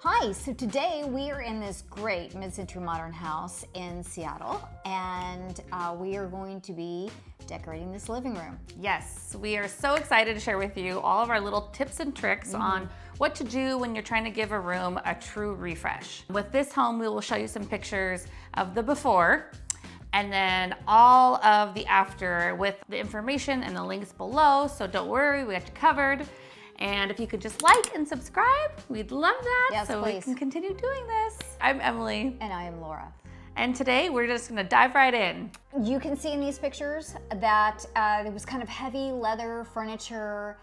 Hi, so today we are in this great mid-century modern house in Seattle, and we are going to be decorating this living room. Yes, we are so excited to share with you all of our little tips and tricks on what to do when you're trying to give a room a true refresh. With this home, we will show you some pictures of the before and then all of the after with the information and the links below, so don't worry, we got you covered. And if you could just like and subscribe, we'd love that. Yes, so please. We can continue doing this. I'm Emily. And I am Laura. And today we're just gonna dive right in. You can see in these pictures that it was kind of heavy leather furniture,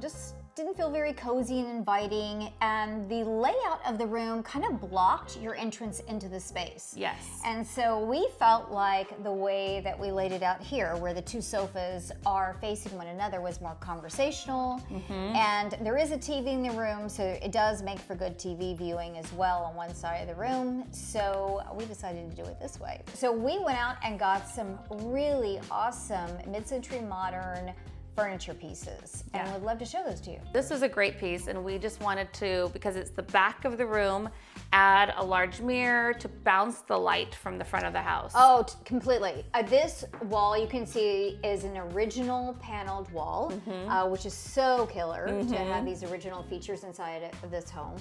just didn't feel very cozy and inviting, and the layout of the room kind of blocked your entrance into the space. Yes. And so we felt like the way that we laid it out here, where the two sofas are facing one another, was more conversational, and there is a TV in the room, so it does make for good TV viewing as well on one side of the room, so we decided to do it this way. So we went out and got some really awesome mid-century modern furniture pieces, and we'd love to show those to you. This is a great piece, and we just wanted to, because it's the back of the room, add a large mirror to bounce the light from the front of the house. Oh, completely. This wall, you can see, is an original paneled wall, which is so killer to have these original features inside of this home.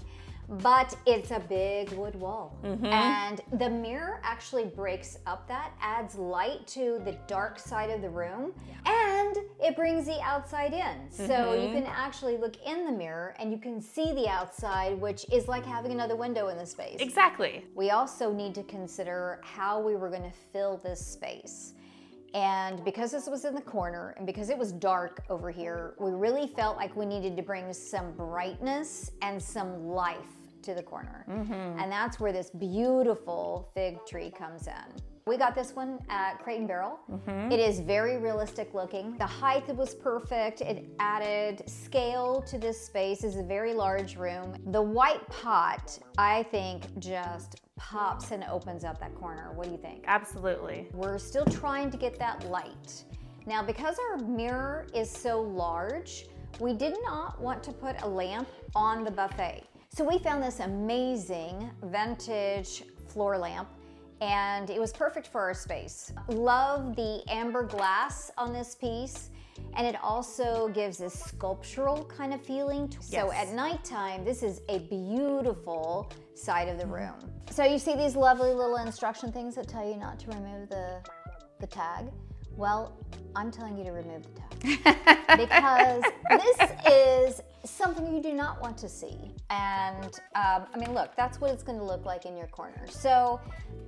But it's a big wood wall. And the mirror actually breaks up that, adds light to the dark side of the room, and it brings the outside in. So you can actually look in the mirror and you can see the outside, which is like having another window in the space. Exactly. We also need to consider how we were going to fill this space. And because this was in the corner and because it was dark over here, we really felt like we needed to bring some brightness and some life to the corner. And that's where this beautiful fig tree comes in. We got this one at Crate and Barrel. It is very realistic looking. The height was perfect. It added scale to this space. It's a very large room. The white pot, I think, just pops and opens up that corner. What do you think? Absolutely. We're still trying to get that light. Now, because our mirror is so large, we did not want to put a lamp on the buffet. So we found this amazing vintage floor lamp, and it was perfect for our space. Love the amber glass on this piece, and it also gives this sculptural kind of feeling. So at nighttime, this is a beautiful side of the room. So you see these lovely little instruction things that tell you not to remove the tag. Well, I'm telling you to remove the tag because this is something you do not want to see. And I mean, look, that's what it's going to look like in your corner. So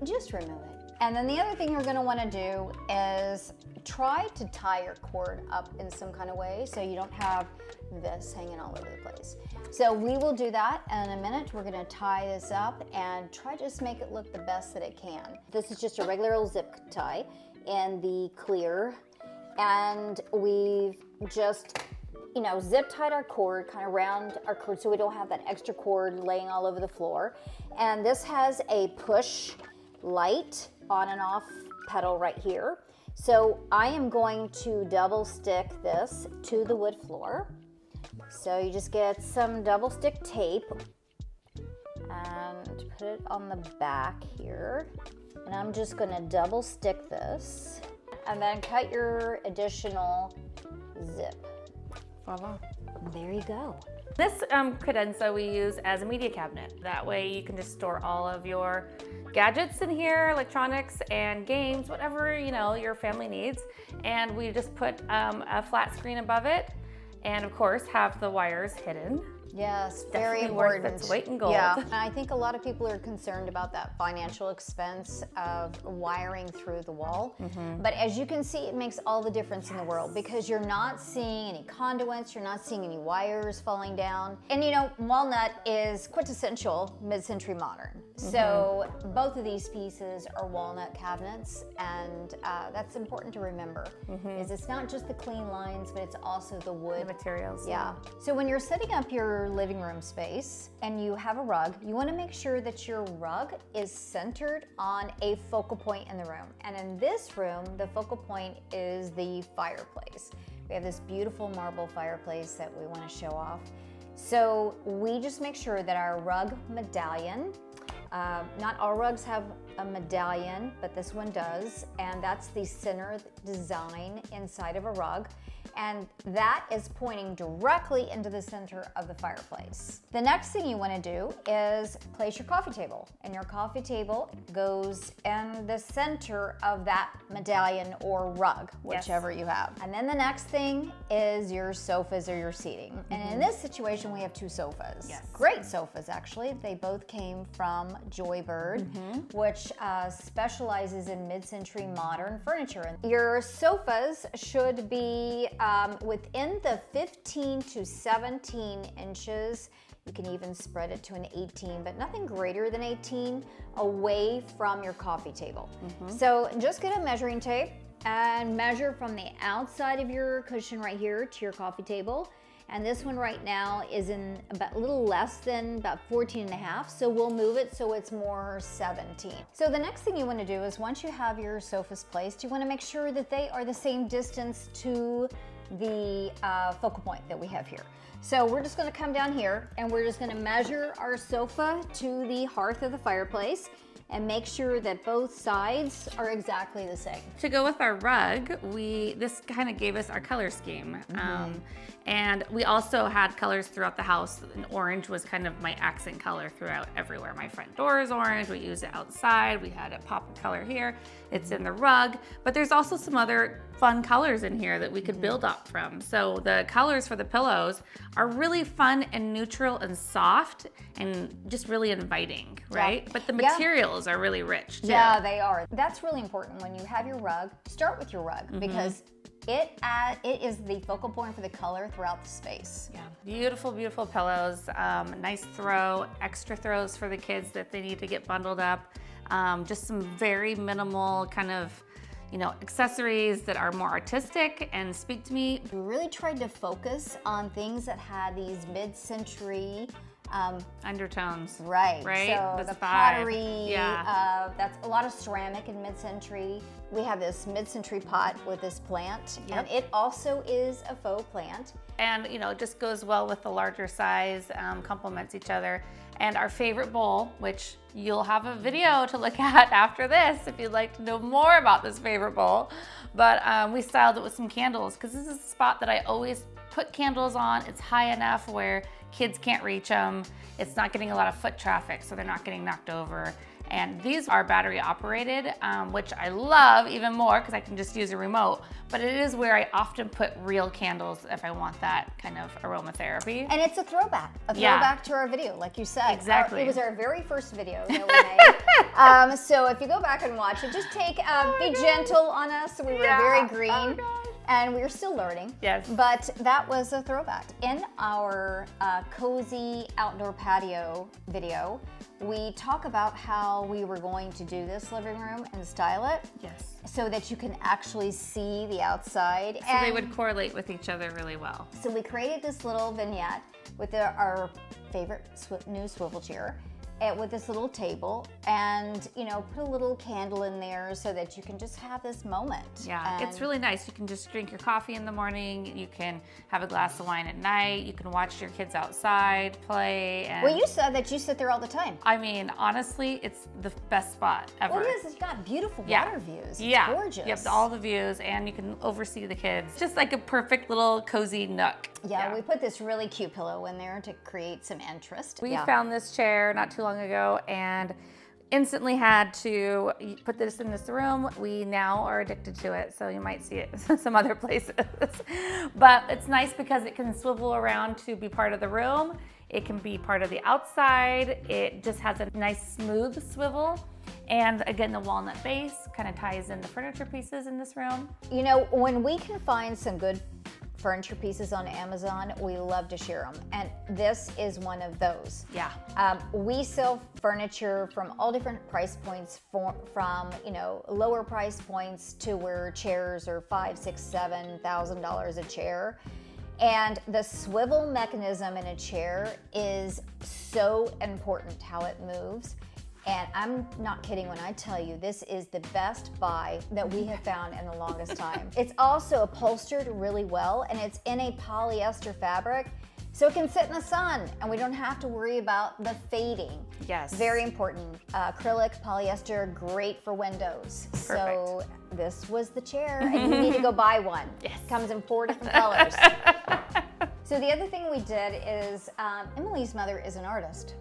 just remove it. And then the other thing you're going to want to do is try to tie your cord up in some kind of way so you don't have this hanging all over the place. So we will do that in a minute. We're going to tie this up and try to just make it look the best that it can. This is just a regular old zip tie in the clear, and we've just, you know, zip tied our cord kind of around our cord so we don't have that extra cord laying all over the floor. And this has a push light on and off pedal right here. So I am going to double stick this to the wood floor. So you just get some double stick tape and put it on the back here. And I'm just gonna double stick this and then cut your additional zip. Voila. There you go. This credenza we use as a media cabinet. That way you can just store all of your gadgets in here, electronics and games, whatever, you know, your family needs. And we just put a flat screen above it, and of course have the wires hidden. Yes, Definitely very important. worth its weight in gold. Yeah, and I think a lot of people are concerned about that financial expense of wiring through the wall. But as you can see, it makes all the difference in the world because you're not seeing any conduits, you're not seeing any wires falling down. And you know, walnut is quintessential mid-century modern. So both of these pieces are walnut cabinets, and that's important to remember. Is it's not just the clean lines, but it's also the wood. The materials. Yeah. So when you're setting up your living room space and you have a rug, you want to make sure that your rug is centered on a focal point in the room. And in this room, the focal point is the fireplace. We have this beautiful marble fireplace that we want to show off. So we just make sure that our rug medallion, not all rugs have a medallion, but this one does, and that's the center design inside of a rug. And that is pointing directly into the center of the fireplace. The next thing you want to do is place your coffee table. And your coffee table goes in the center of that medallion or rug, whichever you have. And then the next thing is your sofas or your seating. And in this situation, we have two sofas. Great sofas, actually. They both came from Joybird, which specializes in mid-century modern furniture. Your sofas should be within the 15 to 17 inches. You can even spread it to an 18, but nothing greater than 18 away from your coffee table. So just get a measuring tape and measure from the outside of your cushion right here to your coffee table. And this one right now is in about a little less than about 14 and a half. So we'll move it so it's more 17. So the next thing you want to do is once you have your sofas placed, you want to make sure that they are the same distance to the focal point that we have here. So we're just going to come down here and we're just going to measure our sofa to the hearth of the fireplace and make sure that both sides are exactly the same. To go with our rug, this kind of gave us our color scheme. And we also had colors throughout the house, and orange was kind of my accent color throughout everywhere. My front door is orange, we use it outside, we had a pop of color here, it's in the rug, but there's also some other fun colors in here that we could build up from. So the colors for the pillows are really fun and neutral and soft and just really inviting, right? But the materials are really rich too. Yeah, they are. That's really important when you have your rug. Start with your rug because it is the focal point for the color throughout the space. Yeah, beautiful, beautiful pillows. Nice throw, extra throws for the kids that they need to get bundled up. Just some very minimal kind of, accessories that are more artistic and speak to me. We really tried to focus on things that had these mid-century undertones. Right. So the pottery, that's a lot of ceramic in mid-century. We have this mid-century pot with this plant, and it also is a faux plant. And it just goes well with the larger size, complements each other. And our favorite bowl, which you'll have a video to look at after this if you'd like to know more about this favorite bowl. But we styled it with some candles because this is a spot that I always put candles on. It's high enough where kids can't reach them. It's not getting a lot of foot traffic, so they're not getting knocked over. And these are battery operated, which I love even more because I can just use a remote, but it is where I often put real candles if I want that kind of aromatherapy. And it's a throwback to our video, like you said. Exactly. It was our very first video that we made. So if you go back and watch it, just be gentle on us. We were very green. And we're still learning. Yes. But that was a throwback. In our cozy outdoor patio video, we talk about how we were going to do this living room and style it. Yes. So that you can actually see the outside. So they would correlate with each other really well. So we created this little vignette with our favorite new swivel chair. With this little table and put a little candle in there so that you can just have this moment. Yeah, it's really nice. You can just drink your coffee in the morning, you can have a glass of wine at night, you can watch your kids outside play. And well, you said that you sit there all the time. I mean, honestly, it's the best spot ever. Well, it is. It's got beautiful water views. It's gorgeous. You have all the views and you can oversee the kids. Just like a perfect little cozy nook. Yeah, we put this really cute pillow in there to create some interest. We found this chair not too long ago and instantly had to put this in this room. We now are addicted to it, so you might see it some other places. But it's nice because it can swivel around to be part of the room. It can be part of the outside. It just has a nice smooth swivel. And again, the walnut base kind of ties in the furniture pieces in this room. When we can find some good furniture pieces on Amazon, we love to share them, and this is one of those. Yeah. We sell furniture from all different price points, from lower price points to where chairs are $5,000, $6,000, $7,000 a chair. And the swivel mechanism in a chair is so important, how it moves. And I'm not kidding when I tell you this is the best buy that we have found in the longest time. It's also upholstered really well, and it's in a polyester fabric So it can sit in the sun and we don't have to worry about the fading. Yes. Very important. Acrylic, polyester, great for windows. Perfect. So this was the chair and you need to go buy one. Yes. Comes in 4 different colors. So the other thing we did is, Emilee's mother is an artist.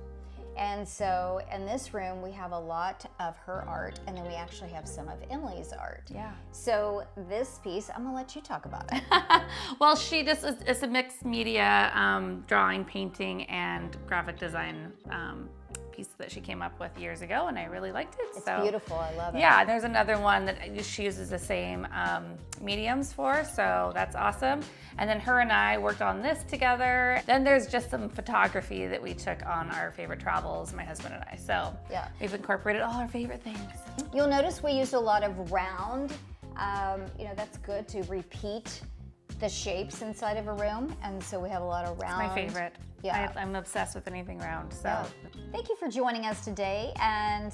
And so in this room, we have a lot of her art, and then we actually have some of Emilee's art. Yeah. So this piece, I'm gonna let you talk about it. Well, she just is a mixed media drawing, painting, and graphic design piece that she came up with years ago, and I really liked it. It's beautiful, I love it. Yeah, there's another one that she uses the same mediums for, so that's awesome. And then her and I worked on this together. Then there's just some photography that we took on our favorite travels, my husband and I. So yeah, we've incorporated all our favorite things. You'll notice we used a lot of round. You know, that's good to repeat the shapes inside of a room, and so we have a lot of round. It's my favorite. Yeah. I'm obsessed with anything round, so. Yeah. Thank you for joining us today and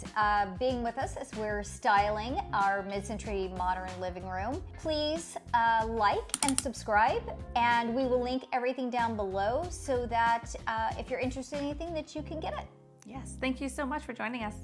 being with us as we're styling our mid-century modern living room. Please like and subscribe, and we will link everything down below so that if you're interested in anything that you can get it. Yes, thank you so much for joining us.